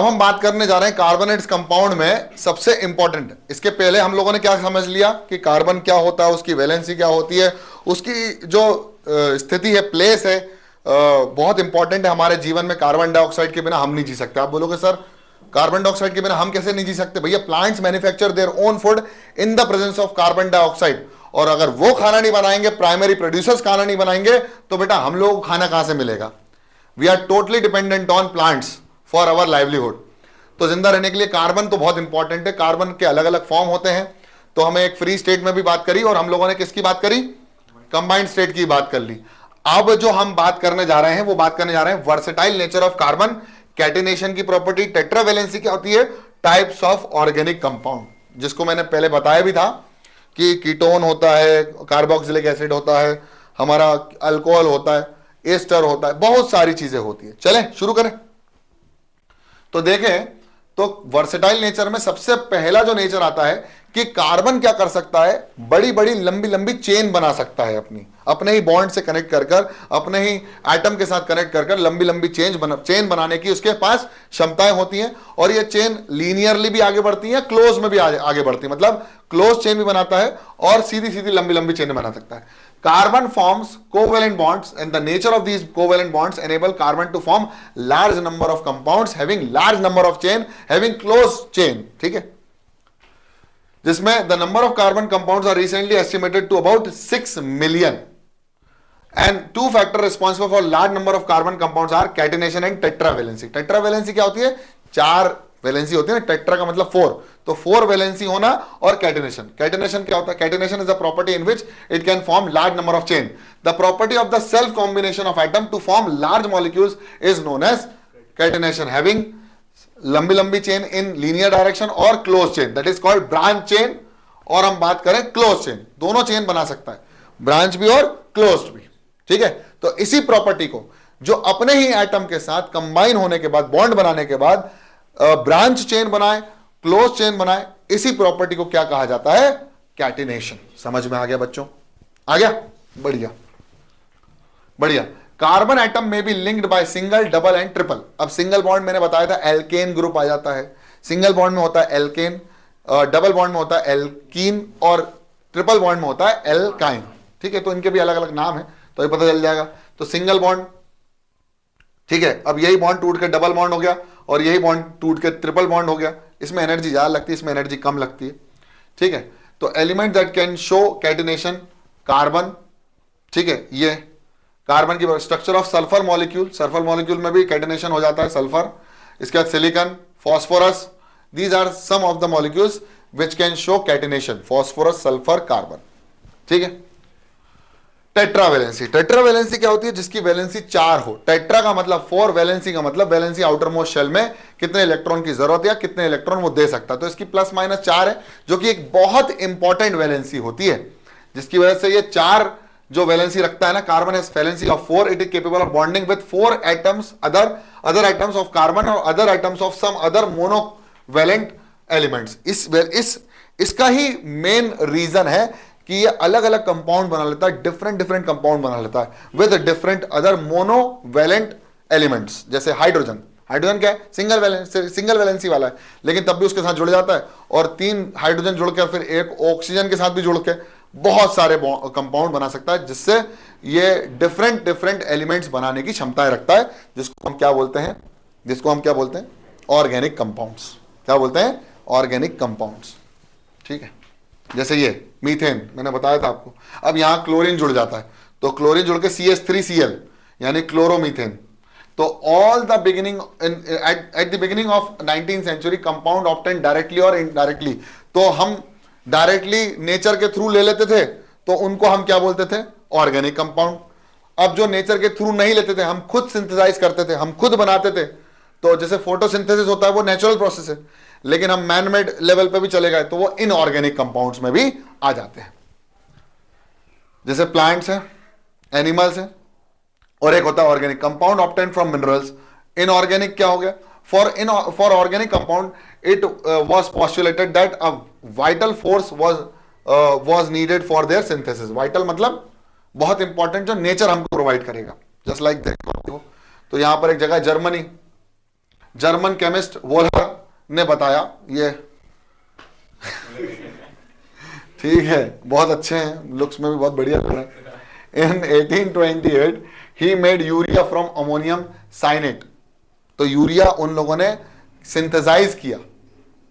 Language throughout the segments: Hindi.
अब हम बात करने जा रहे हैं कार्बोनेट्स कंपाउंड में सबसे इंपॉर्टेंट। इसके पहले हम लोगों ने क्या समझ लिया कि कार्बन क्या होता है, उसकी वैलेंसी क्या होती है, उसकी जो स्थिति है, प्लेस है, बहुत इंपॉर्टेंट है हमारे जीवन में। कार्बन डाइऑक्साइड के बिना हम नहीं जी सकते। आप बोलोगे सर कार्बन डाइऑक्साइड के बिना हम कैसे नहीं जी सकते? भैया plants manufacture their own food in the presence of carbon dioxide, और अगर वो खाना नहीं बनाएंगे, प्राइमरी प्रोड्यूसर्स खाना नहीं बनाएंगे, तो बेटा हम लोगों को खाना कहां से मिलेगा? We are totally dependent on plants for our livelihood. तो जिंदा रहने के लिए कार्बन तो बहुत इंपॉर्टेंट है। कार्बन के अलग अलग फॉर्म होते हैं, तो हमें एक फ्री स्टेट में भी बात करी, और हम लोगों ने किसकी बात करी? कंबाइंड स्टेट की बात कर ली। अब जो हम बात करने जा रहे हैं वो बात करने जा रहे हैं versatile nature of carbon, catenation की प्रॉपर्टी, टेट्रावैलेंसी क्या होती है, टाइप्स ऑफ ऑर्गेनिक कंपाउंड, जिसको मैंने पहले बताया भी था कि कीटोन होता है, कार्बोक्सिलिक एसिड होता है, हमारा अल्कोहल होता है, एस्टर होता है, बहुत सारी चीजें होती है। चलें शुरू करें। तो देखें, तो वर्सेटाइल नेचर में सबसे पहला जो नेचर आता है कि कार्बन क्या कर सकता है, बड़ी बड़ी लंबी लंबी चेन बना सकता है, अपने ही बॉन्ड से कनेक्ट कर कर, अपने ही एटम के साथ कनेक्ट कर कर लंबी लंबी चेन बनाने की उसके पास क्षमताएं होती हैं। और ये चेन लीनियरली भी आगे बढ़ती है, क्लोज में भी आगे बढ़ती है, मतलब क्लोज चेन भी बनाता है और सीधी सीधी लंबी लंबी चेन बना सकता है। Carbon forms covalent bonds, and the nature of these covalent bonds enable carbon to form large number of compounds having large number of chain, having close chain. ठीक है, जिसमें the number of carbon compounds are recently estimated to about 6 million, and two factors responsible for large number of carbon compounds are catenation and tetravalency. Tetravalency क्या होती है? 4 वैलेंसी होती है ना, टेट्रा का मतलब 4, तो 4 वैलेंसी होना, और कैटिनेशन। कैटिनेशन क्या होता है? Catenation is a property in which it can form large number of chain. The property of the self combination of atom to form large molecules is known as catenation, having लंबी लंबी चेन इन लीनियर डायरेक्शन और close chain, that is called branch chain. और हम बात करें क्लोज चेन, दोनों चेन बना सकता है, ब्रांच भी और क्लोज भी। ठीक है, तो इसी प्रॉपर्टी को जो अपने ही एटम के साथ कंबाइन होने के बाद, बॉन्ड बनाने के बाद ब्रांच चेन बनाए, क्लोज चेन बनाए, इसी प्रॉपर्टी को क्या कहा जाता है? कैटिनेशन। समझ में आ गया बच्चों? आ गया? बढ़िया बढ़िया। कार्बन एटम में भी linked by single, double and triple. अब सिंगल बॉन्ड मैंने बताया था एल्केन ग्रुप आ जाता है, सिंगल बॉन्ड में होता है एल्केन, डबल बॉन्ड में होता है एल्कीन, और ट्रिपल बॉन्ड में होता है एल्काइन। ठीक है, तो इनके भी अलग अलग नाम है, तो ये पता चल जाएगा। तो सिंगल बॉन्ड, ठीक है, अब यही बॉन्ड टूट के डबल बॉन्ड हो गया, और यही बॉन्ड टूट के ट्रिपल बॉन्ड हो गया। इसमें एनर्जी ज्यादा लगती है, इसमें एनर्जी कम लगती है। ठीक है, तो element that can show catenation, carbon. ठीक है, ये कार्बन की structure of sulphur molecule, sulphur molecule में भी कैटिनेशन हो जाता है, सल्फर। इसके बाद silicon, phosphorus, these are some of the molecules which can show catenation, phosphorus, sulphur, carbon. ठीक है, टेट्रावैलेंसी। टेट्रावैलेंसी क्या होती है? जिसकी वैलेंसी 4 हो। टेट्रा का मतलब 4, वैलेंसी का मतलब वैलेंसी आउटर मोस्ट शेल में कितने इलेक्ट्रॉन की जरूरत है या कितने इलेक्ट्रॉन वो दे सकता है। तो इसकी प्लस माइनस 4 है, जो कि एक बहुत इंपॉर्टेंट वैलेंसी होती है, जिसकी वजह से ये 4 जो वैलेंसी रखता है ना, carbon has valency of 4, it is capable of bonding with 4 atoms, other atoms of carbon और other atoms of some other monovalent elements. इसका ही मेन रीजन है कि ये अलग अलग कंपाउंड बना लेता है, डिफरेंट कंपाउंड बना लेता है with different other monovalent elements. जैसे हाइड्रोजन, हाइड्रोजन क्या है? सिंगल वैलेंसी वाला है, लेकिन तब भी उसके साथ जुड़ जाता है, और 3 हाइड्रोजन जुड़कर फिर एक ऑक्सीजन के साथ भी जुड़ के बहुत सारे कंपाउंड बना सकता है, जिससे ये डिफरेंट एलिमेंट्स बनाने की क्षमताएं रखता है, जिसको हम क्या बोलते हैं? Organic compounds. क्या बोलते हैं? Organic compounds. ठीक है, जैसे ये मीथेन मैंने बताया था आपको। अब यहां क्लोरीन जुड़ जाता है, तो क्लोरीन जुड़ के CH3Cl यानी क्लोरोमीथेन। तो all the beginning at the beginning of 19th century compound obtain directly और इनडायरेक्टली, तो हम डायरेक्टली नेचर के थ्रू ले लेते थे, तो उनको हम क्या बोलते थे? Organic compound. अब जो नेचर के थ्रू नहीं लेते थे, हम खुद सिंथेसाइज करते थे, हम खुद बनाते थे, तो जैसे फोटोसिंथेसिस होता है वो नेचुरल प्रोसेस है, लेकिन हम मैनमेड लेवल पे भी चले गए तो वो इनऑर्गेनिक कंपाउंड्स में भी आ जाते हैं। जैसे प्लांट्स हैं, एनिमल्स हैं, और एक होता है organic compound obtained from minerals. Inorganic क्या हो गया? For organic compound it was postulated that a vital force was needed for their synthesis. Vital मतलब बहुत इंपॉर्टेंट, जो नेचर हमको प्रोवाइड करेगा। जस्ट लाइक देखो, तो यहां पर एक जगह जर्मनी, जर्मन केमिस्ट वोल्हर ने बताया। ये ठीक है, बहुत अच्छे हैं, लुक्स में भी बहुत बढ़िया लग रहा है। In 1828 he made urea from ammonium cyanate. तो यूरिया उन लोगों ने सिंथेसाइज किया,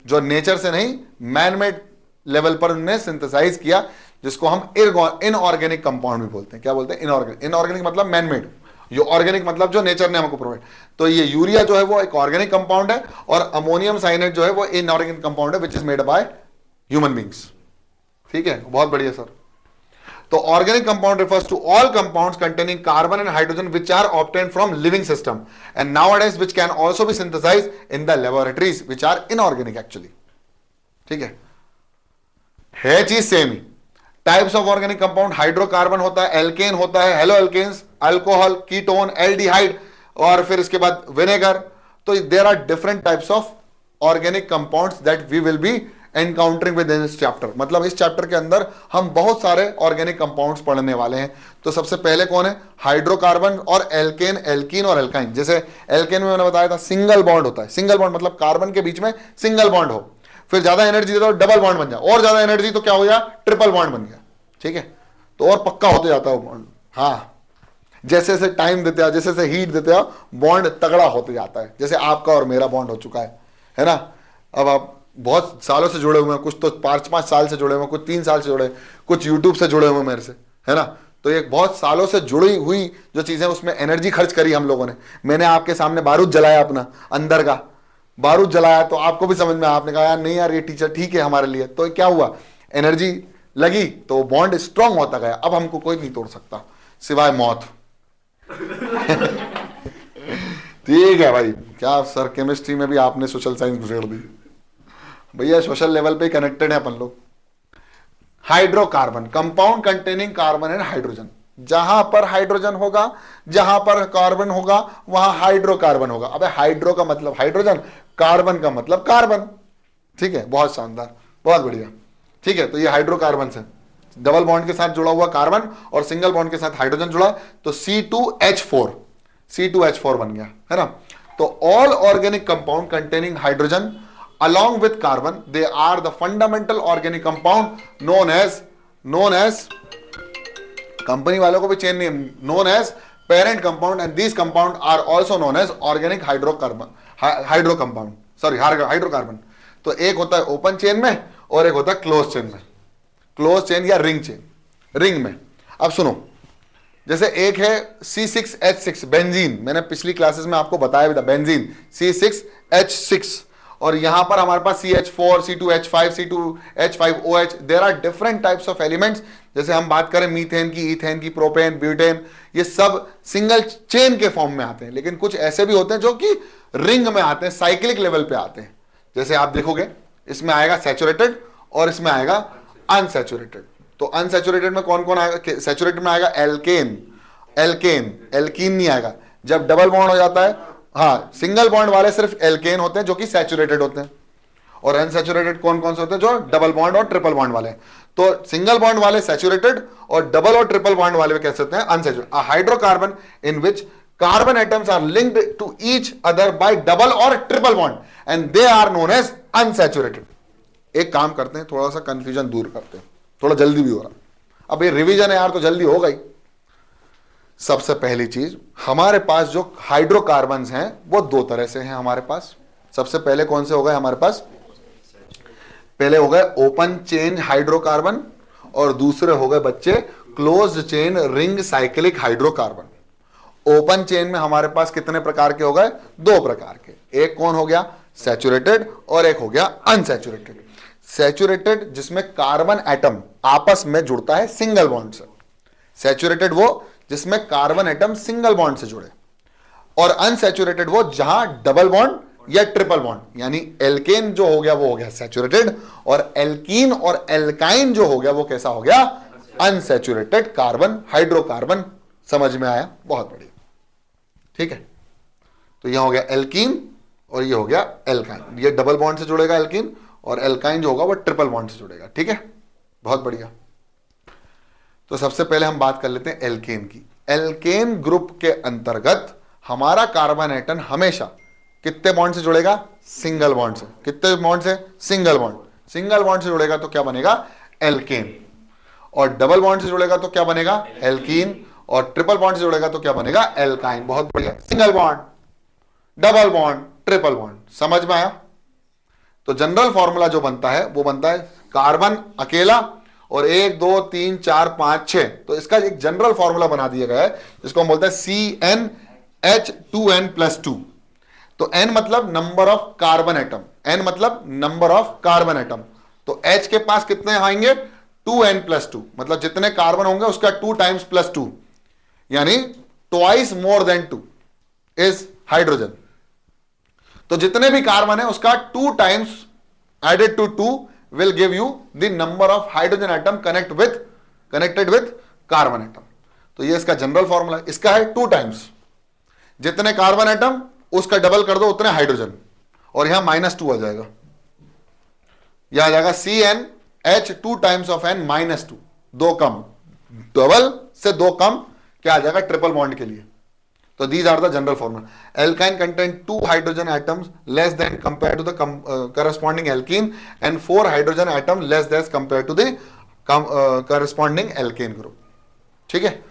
जो नेचर से नहीं, मैन मेड लेवल पर उन्होंने सिंथेसाइज किया, जिसको हम इनऑर्गेनिक कंपाउंड भी बोलते हैं। क्या बोलते हैं? इनऑर्गेनिक। इनऑर्गेनिक मतलब मैन मेड, जो ऑर्गेनिक मतलब जो नेचर ने हमको प्रोवाइड। तो ये यूरिया जो है वो एक ऑर्गेनिक कंपाउंड है, और अमोनियम साइनेट जो है वो इनऑर्गेनिक कंपाउंड है, which is made by human beings. ठीक है, बहुत बढ़िया सर। तो organic compound refers to all compounds containing carbon and hydrogen which are obtained from living system and nowadays which can also be synthesized in the laboratories which are inorganic actually। ठीक है चीज सेम ही। Types of organic compound, hydrocarbon होता है, एल्केन होता है, halo alkanes, alcohol, ketone, aldehyde, और फिर इसके बाद विनेगर। तो there are different types of organic compounds that we will be encountering within this chapter. मतलब इस चैप्टर के अंदर हम बहुत सारे ऑर्गेनिक कंपाउंड्स पढ़ने वाले हैं। तो सबसे पहले कौन है? हाइड्रोकार्बन और एल्केन, एल्कीन और एल्काइन। जैसे एल्केन में मैंने बताया था सिंगल बॉन्ड होता है। सिंगल बॉन्ड मतलब कार्बन के बीच में सिंगल बॉन्ड हो, फिर ज्यादा एनर्जी दे दो डबल बॉन्ड बन जाए, और ज्यादा एनर्जी तो क्या हो गया? ट्रिपल बॉन्ड बन गया। ठीक है, तो और पक्का होते जाता है वो बॉन्ड। हाँ, जैसे जैसे टाइम देते हैं, जैसे जैसे हीट देते हैं, बॉन्ड तगड़ा होते जाता है। जैसे आपका और मेरा बॉन्ड हो चुका है ना। अब आप बहुत सालों से जुड़े हुए हैं, कुछ तो 5-5 साल से जुड़े हुए हैं, कुछ 3 साल से जुड़े, कुछ यूट्यूब से जुड़े हुए मेरे से, है ना। तो ये बहुत सालों से जुड़ी हुई जो चीजें, उसमें एनर्जी खर्च करी हम लोगों ने। मैंने आपके सामने बारूद जलाया, अपना अंदर का बारूद जलाया, तो आपको भी समझ में आया। आपने कहा यार नहीं यार ये टीचर ठीक है हमारे लिए। तो क्या हुआ? एनर्जी लगी तो बॉन्ड स्ट्रांग होता गया। अब हमको कोई नहीं तोड़ सकता सिवाय मौत। ठीक है भाई, क्या सर केमिस्ट्री में भी आपने सोशल साइंस घुसेड़ दी भैया। सोशल लेवल पे कनेक्टेड है अपन लोग। Hydrocarbon, compound containing carbon and hydrogen. जहां पर हाइड्रोजन होगा, जहां पर कार्बन होगा, वहां हाइड्रोकार्बन होगा। अबे हाइड्रो का मतलब हाइड्रोजन, कार्बन का मतलब कार्बन। ठीक है, बहुत शानदार, बहुत बढ़िया। ठीक है, तो ये हाइड्रोकार्बन से डबल बॉन्ड के साथ जुड़ा हुआ कार्बन और सिंगल बॉन्ड के साथ हाइड्रोजन जुड़ा, तो C2H4, C2H4 बन गया, है ना। तो all organic compound containing hydrogen along with carbon, they are the fundamental organic compound known as company वालों को भी चेन नहीं, known as parent compound, and these compound are also known as organic hydrocarbon। तो एक होता है ओपन चेन में और एक होता है क्लोज चेन में। क्लोज चेन या रिंग चेन, रिंग में। अब सुनो, जैसे एक है C6H6 बेंजीन, मैंने पिछली क्लासेस में आपको बताया भी था, बेंजीन C6H6, और यहां पर हमारे पास CH4, C2H5, C2H5OH। There are different types of elements. जैसे हम बात करें मीथेन की, इथेन की, प्रोपेन, ब्यूटेन, ये सब सिंगल चेन के फॉर्म में आते हैं। लेकिन कुछ ऐसे भी होते हैं जो कि रिंग में आते हैं, साइक्लिक लेवल पे आते हैं। जैसे आप देखोगे इसमें आएगा सैचुरेटेड और इसमें आएगा अनसैचुरेटेड। तो अनसैचुरेटेड में कौन कौन आएगा? सैचुरेटेड में आएगा एल्केन, एल्कीन नहीं आएगा। जब डबल बॉन्ड हो जाता है, हाँ, सिंगल बॉन्ड वाले सिर्फ एल्केन होते हैं जो कि सैचुरेटेड होते हैं, और अनसैचुरेटेड कौन कौन से होते हैं? जो डबल बॉन्ड और ट्रिपल बॉन्ड वाले। तो सिंगल बॉन्ड वाले सैचुरेटेड और डबल और ट्रिपल बॉन्ड वाले कैसे होते हैं? Unsaturated. A hydrocarbon in which carbon atoms are linked to each other by double और triple bond and they are known as unsaturated. एक काम करते हैं, थोड़ा सा कंफ्यूजन दूर करते हैं, थोड़ा जल्दी भी हो रहा। अब ये रिवीजन है यार, तो जल्दी होगा ही। सबसे पहली चीज, हमारे पास जो हाइड्रोकार्बन्स हैं वो दो तरह से हैं हमारे पास। सबसे पहले कौन से हो गए हमारे पास? पहले हो गए ओपन चेन हाइड्रोकार्बन, और दूसरे हो गए बच्चे closed chain ring cyclic hydrocarbon. Open chain में हमारे पास कितने प्रकार के हो गए? 2 प्रकार के। एक कौन हो गया? सैचुरेटेड, और एक हो गया अनसैचुरेटेड। सैचुरेटेड जिसमें कार्बन एटम आपस में जुड़ता है सिंगल बॉन्ड से, सैचुरेटेड वो जिसमें कार्बन एटम सिंगल बॉन्ड से जुड़े, और अनसैचुरेटेड वो जहां डबल बॉन्ड या ट्रिपल बॉन्ड, यानी एल्केन जो हो गया वो हो गया सैचुरेटेड, और एल्कीन और एल्काइन जो हो गया वो कैसा हो गया? Unsaturated carbon hydrocarbon. समझ में आया? बहुत बढ़िया। ठीक है, तो यह हो गया एल्कीन और ये हो गया एल्काइन। ये डबल बॉन्ड से जुड़ेगा एल्कीन, और एल्काइन जो होगा वो ट्रिपल बॉन्ड से जुड़ेगा। ठीक है, बहुत बढ़िया। तो सबसे पहले हम बात कर लेते हैं एल्केन की। एल्केन ग्रुप के अंतर्गत हमारा कार्बन एटम हमेशा कितने बॉन्ड से जुड़ेगा? सिंगल बॉन्ड से। कितने बॉन्ड से? Single bond. सिंगल बॉन्ड से जुड़ेगा तो क्या बनेगा? एल्केन। और डबल बॉन्ड से जुड़ेगा तो क्या बनेगा? एल्कीन। और ट्रिपल बॉन्ड से जुड़ेगा तो क्या बनेगा? एल्काइन। बहुत बढ़िया। Single bond, double bond, triple bond. समझ में आया? तो जनरल फॉर्मूला जो बनता है वो बनता है कार्बन अकेला और 1 2 3 4 5 6। तो इसका एक जनरल फॉर्मूला बना दिया गया है जिसको हम बोलते हैं CnH2n+2। तो n मतलब number of carbon atom, n मतलब नंबर ऑफ कार्बन एटम। तो H के पास कितने आएंगे? 2n+2, मतलब जितने कार्बन होंगे उसका 2 टाइम्स +2, यानी twice more than 2 is hydrogen. तो जितने भी कार्बन है उसका 2 times added to 2 will give you the number of hydrogen atom connected with carbon atom. तो ये इसका जनरल फॉर्मूला। इसका है 2 टाइम्स, जितने कार्बन एटम उसका डबल कर दो उतने हाइड्रोजन, और यहां -2 आ जाएगा। यह आ जाएगा CnH 2 times of n -2, 2 come, double से 2 कम क्या आ जाएगा? ट्रिपल बॉन्ड के लिए। तो these are the general formula. Alkyne contain 2 hydrogen atoms less than compare to the corresponding alkene and 4 hydrogen atom less than compare to the corresponding alkane group. ठीक है,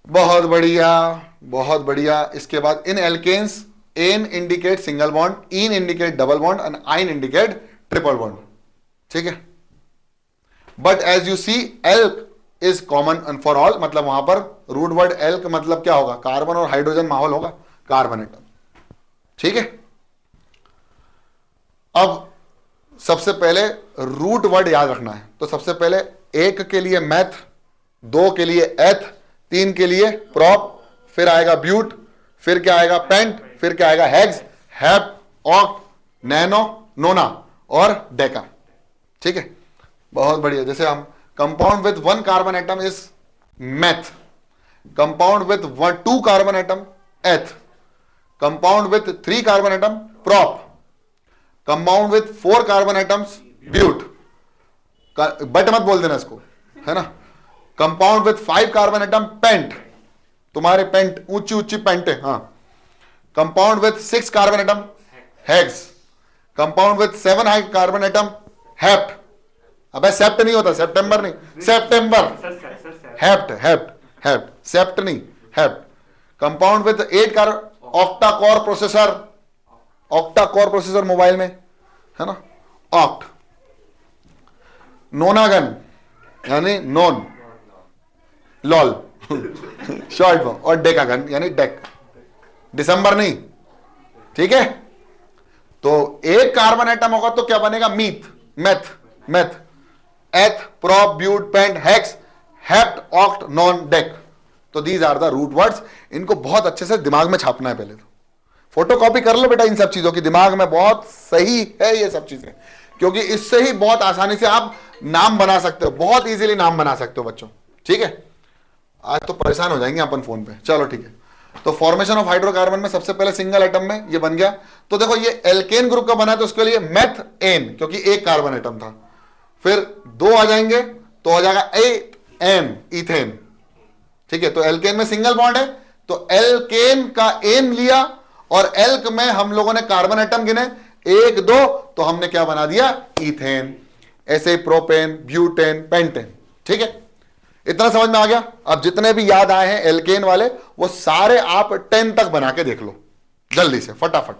बहुत बढ़िया, बहुत बढ़िया। इसके बाद in alkanes ane indicate single bond, ene indicate double bond and yne indicate triple bond. ठीक है, but as you see alk is common for all, मतलब वहां पर रूट वर्ड एल्क मतलब क्या होगा? कार्बन और हाइड्रोजन माहौल होगा, कार्बन एटम। ठीक है, अब सबसे पहले रूट वर्ड याद रखना है। तो सबसे पहले 1 के लिए मैथ, 2 के लिए एथ, 3 के लिए प्रॉप, फिर आएगा ब्यूट, फिर क्या आएगा? पेंट, फिर क्या आएगा? Hex, hep, oct, nano, nona और डेका। ठीक है, बहुत बढ़िया। जैसे हम compound with 1 carbon atom is meth, compound with 2 carbon atom eth, compound with 3 carbon atom prop, compound with 4 carbon atoms but, but मत बोल देना इसको, है ना। Compound with 5 carbon atom pent, तुम्हारे पेंट ऊंची ऊंची पेंट है, हाँ। Compound with 6 carbon atom hex, compound with 7 carbon atom hept. अबे सेप्ट नहीं होता, सेप्टेंबर नहीं, सेप्टेंबर, हेप्ट, हेप्ट, हेप्ट, सेप्ट नहीं, hept. Compound with 8 carbon, octa core processor, octa core processor mobile में, है ना, ऑक्ट। नोनागन यानी नॉन, लॉल शॉर्ट फॉर्म, और डेकागन यानी डेक, दिसंबर नहीं। ठीक है, तो 1 कार्बन एटम होगा तो क्या बनेगा? Meth, meth, meth, eth, prop, but, pent, hex, hept, oct, non, dec. तो these are the root words. इनको बहुत अच्छे से दिमाग में छापना है। पहले तो फोटो कॉपी कर लो बेटा इन सब चीजों की, दिमाग में बहुत सही है ये सब चीजें, क्योंकि इससे ही बहुत आसानी से आप नाम बना सकते हो, बहुत इजीली नाम बना सकते हो बच्चों। ठीक है, आज तो परेशान हो जाएंगे अपन फोन पे। चलो ठीक है, तो फॉर्मेशन ऑफ हाइड्रोकार्बन में सबसे पहले सिंगल एटम में ये बन गया। तो देखो ये एल्केन ग्रुप का बना है तो उसके लिए मेथ एन, क्योंकि 1 कार्बन एटम था। फिर 2 आ जाएंगे तो हो जाएगा एन, इथेन। ठीक है, तो एल्केन में सिंगल बॉन्ड है तो एल्केन का एन लिया, और एल्क में हम लोगों ने कार्बन एटम गिने 1 2, तो हमने क्या बना दिया? इथेन। ऐसे प्रोपेन, ब्यूटेन, पेंटेन। ठीक है, इतना समझ में आ गया। अब जितने भी याद आए हैं एल्केन वाले वो सारे आप 10 तक बना के देख लो जल्दी से, फटाफट।